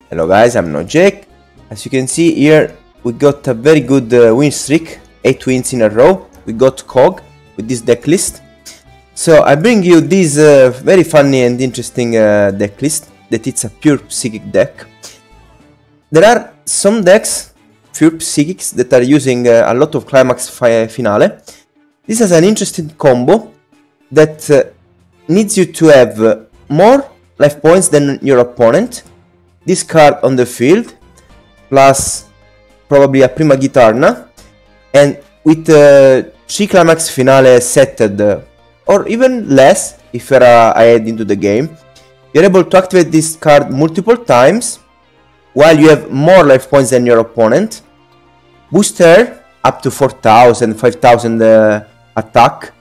Hello guys, I'm no Jake. As you can see here, we got a very good win streak, 8 wins in a row. We got COG with this deck list. So I bring you this very funny and interesting deck list, that it's a pure psychic deck. There are some decks, pure psychics, that are using a lot of Climax Finale. This is an interesting combo that needs you to have more life points than your opponent. This card on the field, plus probably a Prima Guitarna, and with 3 Climax Finale setted, or even less if you're ahead into the game, you're able to activate this card multiple times while you have more life points than your opponent. Booster up to 4000, 5000 attack.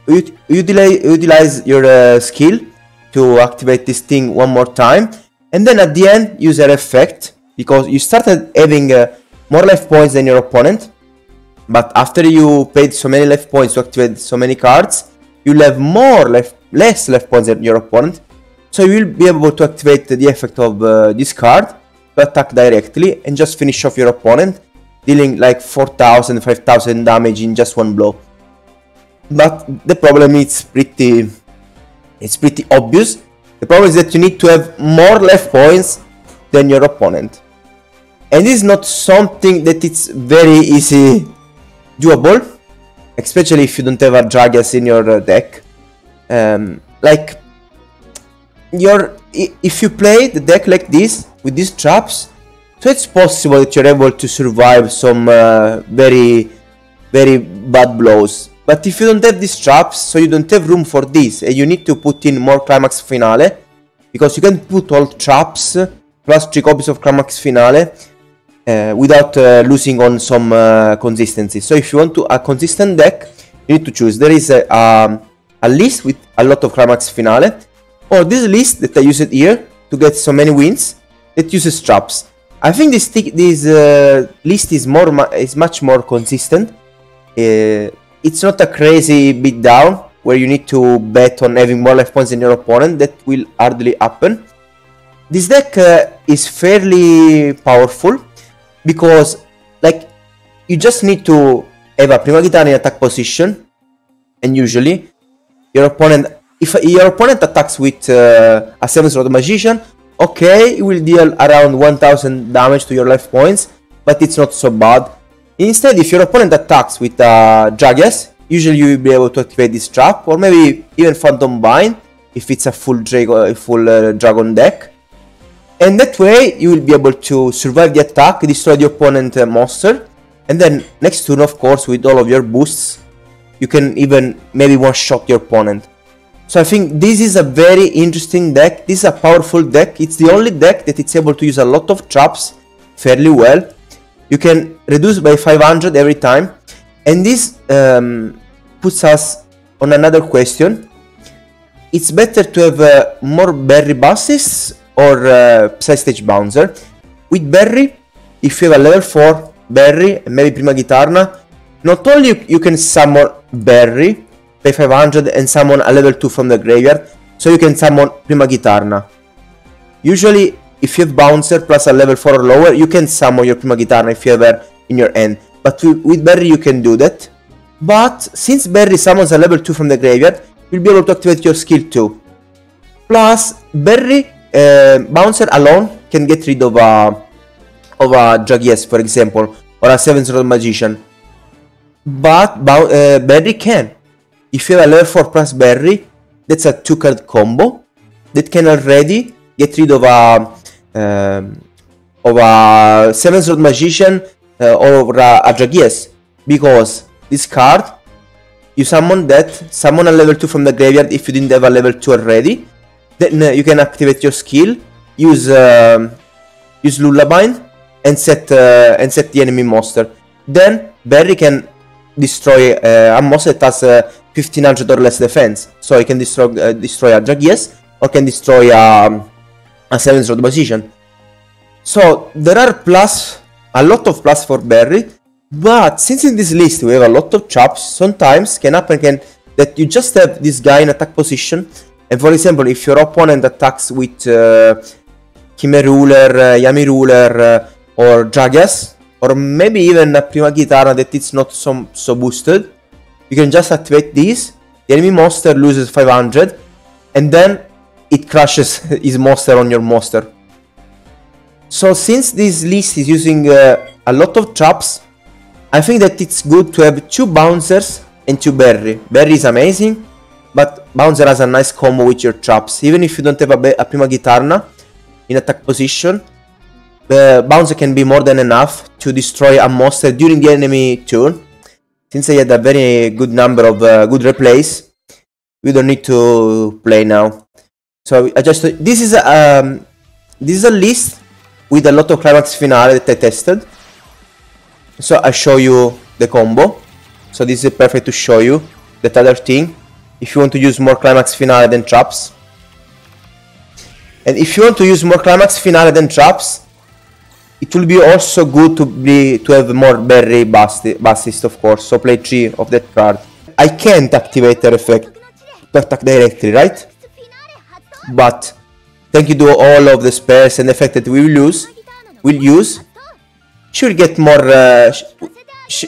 Utilize your skill to activate this thing one more time. And then at the end, use your effect, because you started having more life points than your opponent, but after you paid so many life points to activate so many cards, you'll have less life points than your opponent, so you'll be able to activate the effect of this card to attack directly and just finish off your opponent, dealing like 4000, 5000 damage in just one blow. But the problem is pretty obvious. The problem is that you need to have more life points than your opponent. And this is not something that it's very easy doable, especially if you don't have a Dragas in your deck. If you play the deck like this, with these traps, so it's possible that you're able to survive some very bad blows. But if you don't have these traps, so you don't have room for this, and you need to put in more Climax Finale, because you can put all traps plus 3 copies of Climax Finale without losing on some consistency. So if you want a consistent deck, you need to choose. There is a list with a lot of Climax Finale, or this list that I used here to get so many wins that uses traps. I think this list is much more consistent. It's not a crazy beatdown where you need to bet on having more life points than your opponent. That will hardly happen. This deck is fairly powerful because, like, you just need to have a Prima Guitarna in attack position, and usually your opponent, if your opponent attacks with a 7-slot Magician, okay, it will deal around 1000 damage to your life points, but it's not so bad. Instead, if your opponent attacks with Dragas, usually you will be able to activate this trap, or maybe even Phantom Bind if it's a full dragon deck. And that way you will be able to survive the attack, destroy the opponent monster, and then next turn, of course, with all of your boosts, you can even maybe one-shot your opponent. So I think this is a very interesting deck. This is a powerful deck. It's the only deck that it's able to use a lot of traps fairly well. You can reduce by 500 every time, and this puts us on another question. It's better to have more Berry Basses or Side Stage Bouncer. With Berry, if you have a level 4 Berry and maybe Prima Guitarna, not only you can summon Berry, pay 500 and summon a level 2 from the graveyard, so you can summon Prima Guitarna. Usually, if you have Bouncer plus a level 4 or lower, you can summon your Prima Guitarna if you have her in your hand. But with Berry you can do that. But since Berry summons a level 2 from the graveyard, you'll be able to activate your skill too. Plus, Berry Bouncer alone can get rid of a Dragas, for example, or a 7-slot Magician. But Berry can. If you have a level 4 plus Berry, that's a 2-card combo that can already get rid of a 7-slot Magician or a Dragas, because this card, you summon a level 2 from the graveyard if you didn't have a level 2 already, then you can activate your skill, use Lullaby and set the enemy monster. Then Berry can destroy a monster that has 1500 or less defense, so he can destroy a Dragas or can destroy a 7-slot Magician. So there are a lot of plus for Berry, but since in this list we have a lot of traps, sometimes can happen that you just have this guy in attack position, and for example, if your opponent attacks with Kime Ruler, Yami Ruler, or Jagas, or maybe even a Prima Guitarra that it's not so boosted, you can just activate these, the enemy monster loses 500, and then it crushes his monster on your monster. So since this list is using a lot of traps, I think that it's good to have 2 bouncers and 2 berry. Berry is amazing, but bouncer has a nice combo with your traps. Even if you don't have a Prima Guitarra in attack position, the bouncer can be more than enough to destroy a monster during the enemy turn. Since I had a very good number of good replays, we don't need to play now. So this is a list with a lot of Climax Finale that I tested. So I show you the combo. So this is perfect to show you that other thing. If you want to use more Climax Finale than traps. And if you want to use more Climax Finale than traps, it will be also good to have more berry bassist, of course. So play 3 of that card. I can't activate the effect to attack directly, right? But thank you to all of the spares and the effect that we will use, she will get more.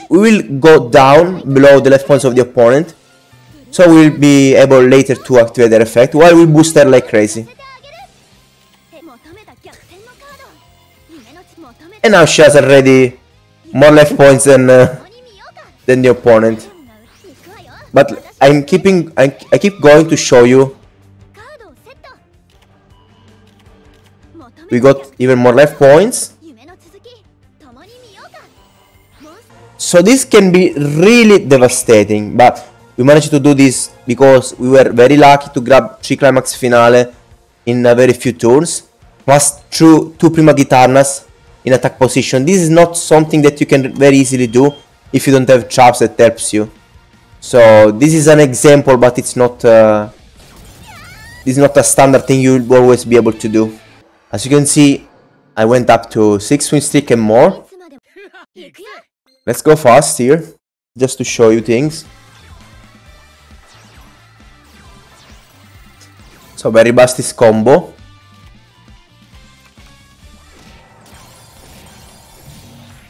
We will go down below the left points of the opponent, so we'll be able later to activate their effect while we boost her like crazy. And now she has already more life points than the opponent. But I keep going to show you. We got even more life points. So this can be really devastating, but we managed to do this because we were very lucky to grab 3 Climax Finale in a very few turns, plus 2 Prima Guitarras in attack position. This is not something that you can very easily do if you don't have traps that helps you. So this is an example, but it's not this is not a standard thing you will always be able to do. As you can see, I went up to 6 win streak and more. Let's go fast here, just to show you things. So very Bastis combo.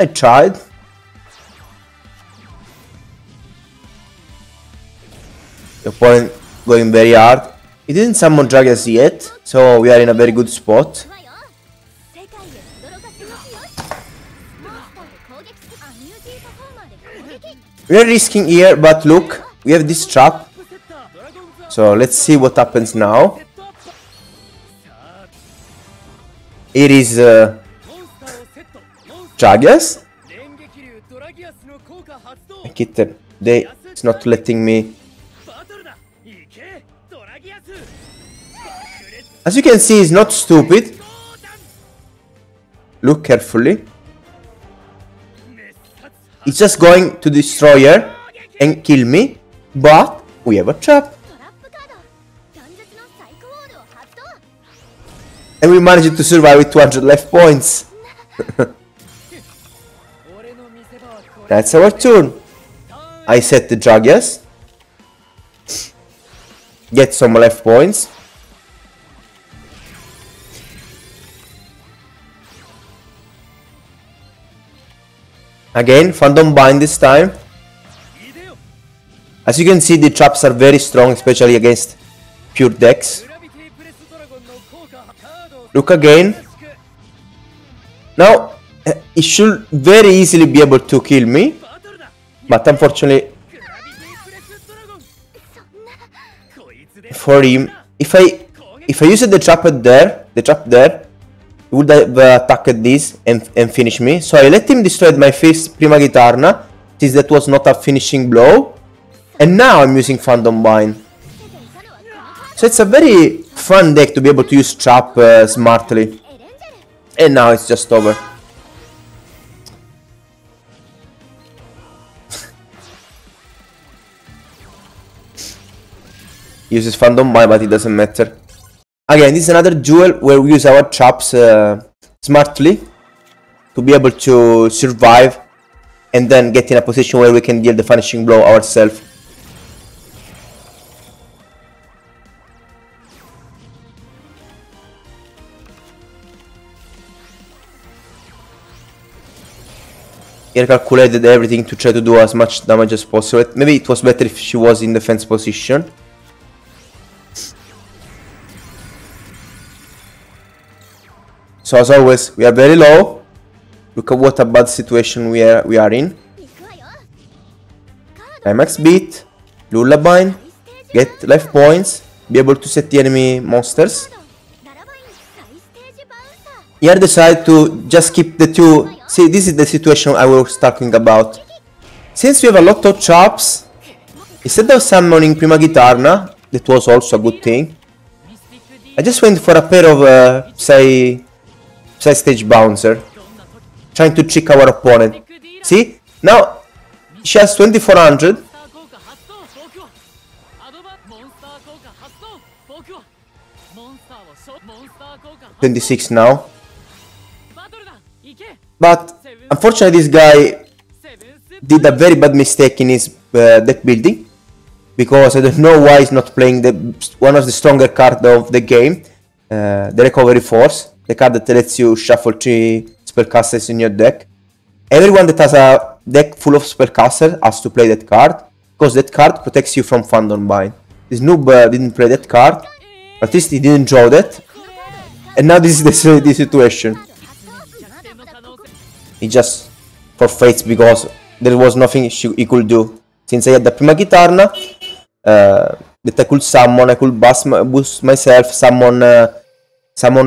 I tried. The opponent going very hard. He didn't summon dragons yet, so we are in a very good spot. We are risking here, but look, we have this trap. So let's see what happens now. It is dragons. It's not letting me. As you can see, it's not stupid. Look carefully. It's just going to destroy her and kill me, but we have a trap. And we managed to survive with 200 life points. That's our turn. I set the Dragias. Get some life points. Again, Phantom Bind this time. As you can see, the traps are very strong, especially against pure decks. Look again. Now, it should very easily be able to kill me, but unfortunately, for him, if I used the trap there, he would have attacked this and finish me. So I let him destroy my first Prima Guitarra, since that was not a finishing blow. And now I'm using Phantom Bind. So it's a very fun deck to be able to use trap smartly. And now it's just over. Uses Phantom Bind, but it doesn't matter. Again, this is another duel where we use our traps smartly to be able to survive and then get in a position where we can deal the finishing blow ourselves. He calculated everything to try to do as much damage as possible. Maybe it was better if she was in defense position. So as always, we are very low. Look at what a bad situation we are in. Climax Beat, Lullaby, get life points, be able to set the enemy monsters. Here decide to just keep the two. See, this is the situation I was talking about. Since we have a lot of traps, instead of summoning Prima Gitarna, that was also a good thing, I just went for a pair of side stage bouncer, trying to trick our opponent. See, now she has 2400. 26 now. But unfortunately this guy did a very bad mistake in his deck building, because I don't know why he's not playing one of the stronger cards of the game, the Recovery Force, the card that lets you shuffle 3 spellcasters in your deck. Everyone that has a deck full of spellcasters has to play that card, because that card protects you from Phantom Bind. This noob didn't play that card, at least he didn't draw that, and now this is the situation. He just forfeits because there was nothing he could do. Since I had the Prima Gitarna, that I could summon, I could boost myself, summon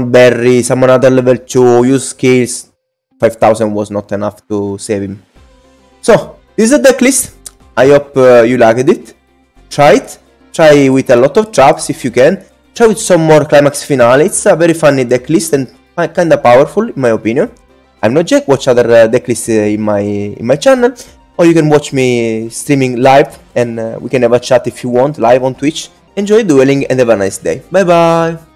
Berry, summon other level 2, use skills. 5000 was not enough to save him. So, this is the deck list. I hope you liked it. Try it. Try with a lot of traps if you can. Try with some more Climax Finale. It's a very funny deck list and kinda powerful in my opinion. I'm not Jack, watch other deck lists in my channel, or you can watch me streaming live and we can have a chat if you want live on Twitch. Enjoy dueling and have a nice day. Bye bye!